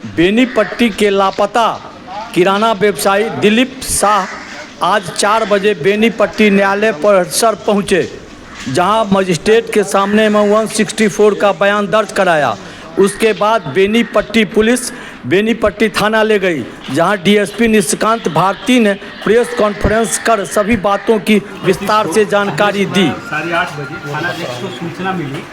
बेनीपट्टी के लापता किराना व्यवसायी दिलीप शाह आज 4 बजे बेनीपट्टी न्यायालय परिसर पहुंचे, जहां मजिस्ट्रेट के सामने में 164 का बयान दर्ज कराया। उसके बाद बेनीपट्टी पुलिस बेनीपट्टी थाना ले गई, जहां डीएसपी निशिकांत भारती ने प्रेस कॉन्फ्रेंस कर सभी बातों की विस्तार से जानकारी दी। 8:30 बजे थानाध्यक्ष को सूचना मिली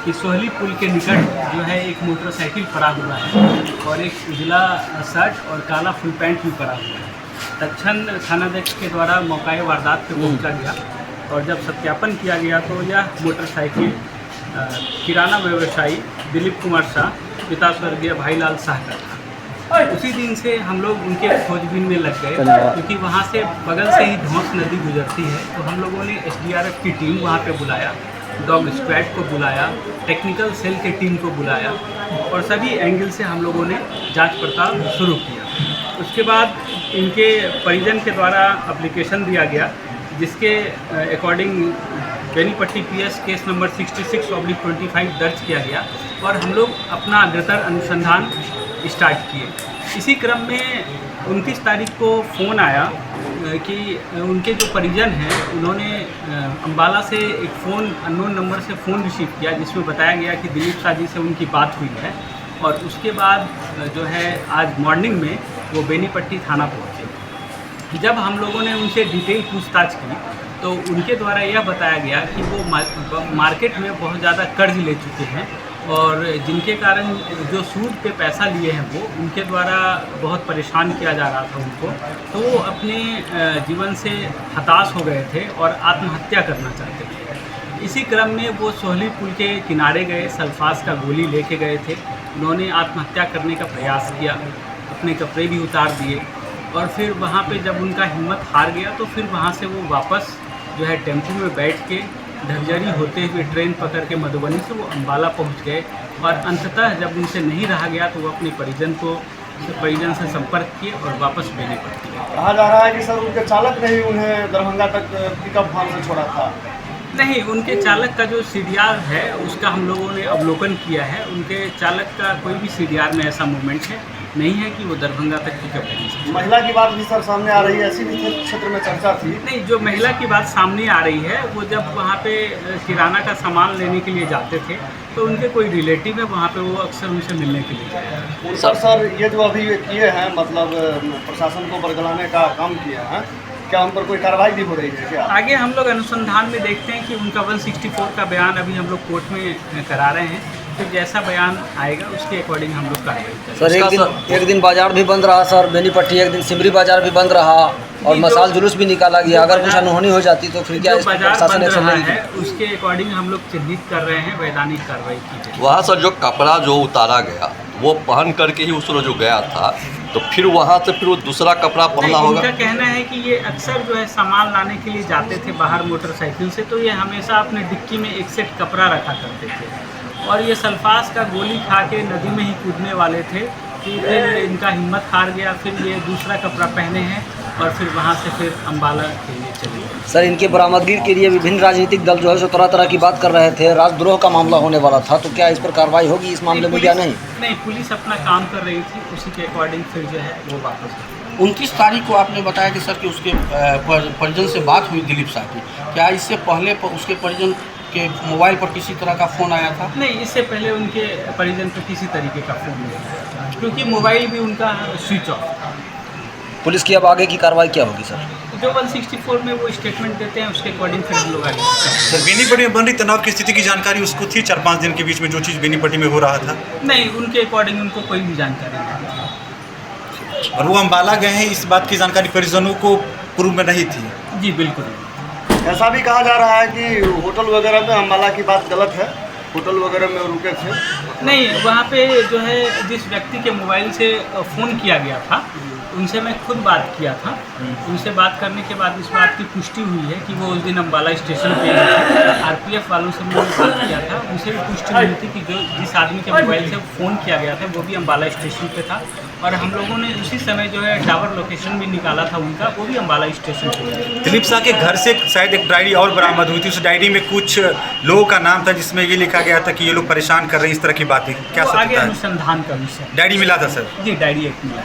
कि सोहली पुल के निकट जो है एक मोटरसाइकिल पड़ा हुआ है और एक उजला शर्ट और काला फुल पैंट भी पड़ा हुआ है। तत्क्षण थानाध्यक्ष के द्वारा मौके वारदात पर पहुंचा गया और जब सत्यापन किया गया तो यह मोटरसाइकिल किराना व्यवसायी दिलीप कुमार शाह पिता स्वर्गीय भाईलाल शाह का था। उसी दिन से हम लोग उनके खोजबीन में लग गए, क्योंकि वहाँ से बगल से ही धौंस नदी गुजरती है। तो हम लोगों ने एसडीआरएफ की टीम वहाँ पे बुलाया, डॉग स्क्वाड को बुलाया, टेक्निकल सेल की टीम को बुलाया और सभी एंगल से हम लोगों ने जांच पड़ताल शुरू किया। उसके बाद इनके परिजन के द्वारा एप्लीकेशन दिया गया, जिसके according Benipatti PS case number 66/25 दर्ज किया गया और हम लोग अपना अग्रतर अनुसंधान स्टार्ट किए। इसी क्रम में 29 तारीख को फ़ोन आया कि उनके जो परिजन हैं उन्होंने अम्बाला से एक फ़ोन अननोन नंबर से फ़ोन रिसीव किया, जिसमें बताया गया कि दिलीप शाह जी से उनकी बात हुई है। और उसके बाद जो है आज मॉर्निंग में वो बेनीपट्टी थाना पहुँचे। जब हम लोगों ने उनसे डिटेल पूछताछ की तो उनके द्वारा यह बताया गया कि वो मार्केट में बहुत ज़्यादा कर्ज ले चुके हैं और जिनके कारण जो सूद पे पैसा लिए हैं वो उनके द्वारा बहुत परेशान किया जा रहा था उनको। तो वो अपने जीवन से हताश हो गए थे और आत्महत्या करना चाहते थे। इसी क्रम में वो सोहली पुल के किनारे गए, सल्फास का गोली लेके गए थे। उन्होंने आत्महत्या करने का प्रयास किया, अपने कपड़े भी उतार दिए और फिर वहाँ पे जब उनका हिम्मत हार गया तो फिर वहाँ से वो वापस जो है टेम्पो में बैठ के ढकजरी होते हुए ट्रेन पकड़ के मधुबनी से वो अम्बाला पहुँच गए। और अंततः जब उनसे नहीं रहा गया तो वो अपने परिजन से संपर्क किए और वापस बेनीपट्टी गए। कहा जा रहा है कि सर उनके चालक ने ही उन्हें दरभंगा तक पिकअप वैन से छोड़ा था। नहीं, उनके चालक का जो सीडीआर है उसका हम लोगों ने अवलोकन किया है। उनके चालक का कोई भी सीडीआर में ऐसा मूवमेंट है नहीं है कि वो दरभंगा तक पिकअप करें। महिला की बात भी सर सामने आ रही है, ऐसी भी क्षेत्र में चर्चा थी। नहीं, जो महिला की बात सामने आ रही है वो जब वहाँ पे किराना का सामान लेने के लिए जाते थे तो उनके कोई रिलेटिव है वहाँ पे, वो अक्सर उनसे मिलने के लिए जाते हैं। सर ये जो अभी किए हैं, मतलब प्रशासन को बरगलाने का काम किया है, क्या उन पर कोई कार्रवाई भी हो रही है क्या? आगे हम लोग अनुसंधान में देखते हैं कि उनका 164 का बयान अभी हम लोग कोर्ट में करा रहे हैं। तो जैसा बयान आएगा उसके अकॉर्डिंग हम लोग कार्रवाई करेंगे। सर एक दिन बाजार भी बंद रहा सर बेनीपट्टी, एक दिन सिमरी बाजार भी बंद रहा और मसाल जुलूस भी निकाला गया। अगर कुछ अनहोनी हो जाती तो फिर क्या इस पर प्रशासन एक्शन लेगी? उसके अकॉर्डिंग हम लोग चिन्हित कर रहे हैं, वैधानिक कार्रवाई की जाए। वहाँ सर जो कपड़ा जो उतारा गया वो पहन करके ही उस जो गया था, तो फिर वहाँ से फिर वो दूसरा कपड़ा पहना होगा। उनका कहना है कि ये अक्सर जो है सामान लाने के लिए जाते थे बाहर मोटरसाइकिल से, तो ये हमेशा अपने डिक्की में एक सेट कपड़ा रखा करते थे और ये सल्फास का गोली खा के नदी में ही कूदने वाले थे। फिर इनका हिम्मत हार गया, फिर ये दूसरा कपड़ा पहने हैं और फिर वहाँ से फिर अम्बाला के लिए चले गए। सर इनके बरामदगी के लिए विभिन्न राजनीतिक दल जो है सो तरह तरह की बात कर रहे थे। राजद्रोह का मामला होने वाला था, तो क्या इस पर कार्रवाई होगी इस मामले में या नहीं? नहीं, पुलिस अपना काम कर रही थी, उसी के अकॉर्डिंग फिर जो है वो वापस। 29 तारीख को आपने बताया कि सर कि उसके परिजन से बात हुई दिलीप शाह की, क्या इससे पहले उसके परिजन के मोबाइल पर किसी तरह का फ़ोन आया था? नहीं, इससे पहले उनके परिजन पर किसी तरीके का फ़ोन नहीं आया, क्योंकि मोबाइल भी उनका स्विच ऑफ था। पुलिस की अब आगे की कार्रवाई क्या होगी सर? जो 164 में वो स्टेटमेंट देते हैं उसके अकॉर्डिंग फिर हम लोग आगे। सर बेनीपट्टी में बन रही तनाव की स्थिति की जानकारी उसको थी 4-5 दिन के बीच में जो चीज़ बेनीपट्टी में हो रहा था? नहीं, उनके अकॉर्डिंग उनको कोई भी जानकारी नहीं। और वो अम्बाला गए हैं, इस बात की जानकारी परिजनों को पूर्व में नहीं थी? जी बिल्कुल। ऐसा भी कहा जा रहा है कि होटल वगैरह में अम्बाला की बात गलत है, होटल वगैरह में रुके थे। नहीं, वहाँ पे जो है जिस व्यक्ति के मोबाइल से फ़ोन किया गया था उनसे मैं खुद बात किया था। उनसे बात करने के बाद इस बात की पुष्टि हुई है कि वो उस दिन अम्बाला स्टेशन पे आरपीएफ वालों से मैंने बात किया था, उनसे भी पुष्टि हुई थी कि जो जिस आदमी के मोबाइल से फ़ोन किया गया था वो भी अम्बाला स्टेशन पे था, और हम लोगों ने उसी समय जो है टावर लोकेशन भी निकाला था उनका, वो भी अम्बाला स्टेशन पे। दिलीप शाह के घर से शायद एक डायरी और बरामद हुई थी, उस डायरी में कुछ लोगों का नाम था जिसमें ये लिखा गया था कि ये लोग परेशान कर रहे हैं, इस तरह की बातें, क्या तो आगे सत्य है? अनुसंधान का विषय। डायरी मिला था सर? जी, डायरी एक मिला।